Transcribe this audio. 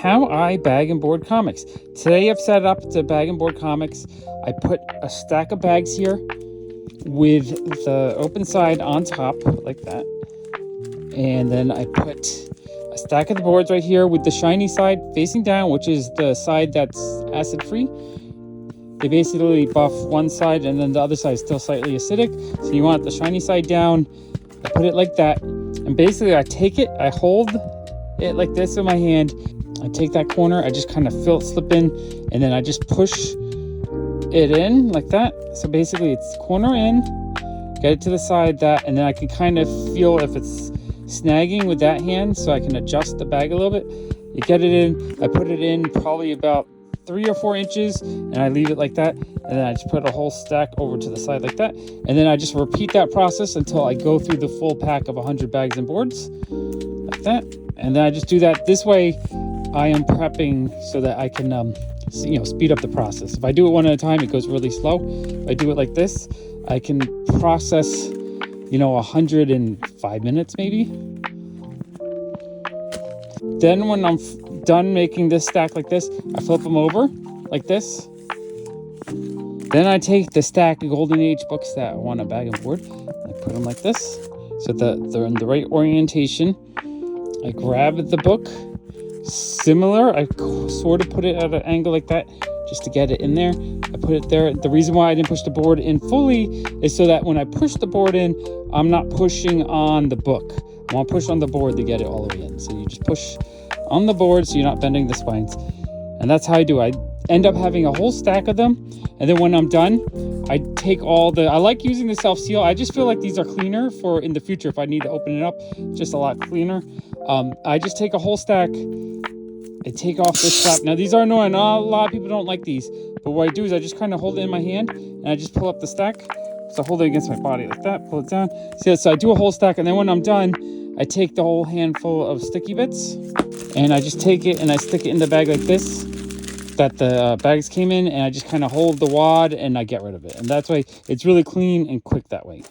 how I bag and board comics. Today I've set up the bag and board comics. I put a stack of bags here with the open side on top like that. And then I put a stack of the boards right here with the shiny side facing down, which is the side that's acid free. They basically buff one side and then the other side is still slightly acidic. So you want the shiny side down. I put it like that. And basically I take it, I hold it like this in my hand. I take that corner, I just kind of slip in, and then I just push it in like that. So basically it's corner in, get it to the side that, and then I can kind of feel if it's snagging with that hand, so I can adjust the bag a little bit. You get it in, I put it in probably about 3 or 4 inches, and I leave it like that, and then I just put a whole stack over to the side like that, and then I just repeat that process until I go through the full pack of 100 bags and boards like that. And then I just do that. This way I am prepping so that I can speed up the process. If I do it one at a time, it goes really slow. If I do it like this, I can process 100 in 5 minutes maybe. Then when I'm done making this stack like this, I flip them over like this. Then I take the stack of Golden Age books that I want to bag and board. I put them like this so that they're in the right orientation. I grab the book, similar, I sort of put it at an angle like that just to get it in there. I put it there. The reason why I didn't push the board in fully is so that when I push the board in, I'm not pushing on the book. I want to push on the board to get it all the way in. So you just push on the board so you're not bending the spines. And that's how I do it. I end up having a whole stack of them. And then when I'm done, I take I like using the self-seal. I just feel like these are cleaner for in the future if I need to open it up. Just a lot cleaner. I just take a whole stack. I take off this flap. Now these are annoying. A lot of people don't like these. But what I do is I just kind of hold it in my hand and I just pull up the stack. So I hold it against my body like that, pull it down. So I do a whole stack, and then when I'm done, I take the whole handful of sticky bits and I just take it and I stick it in the bag like this that the bags came in, and I just kind of hold the wad and I get rid of it. And that's why it's really clean and quick that way.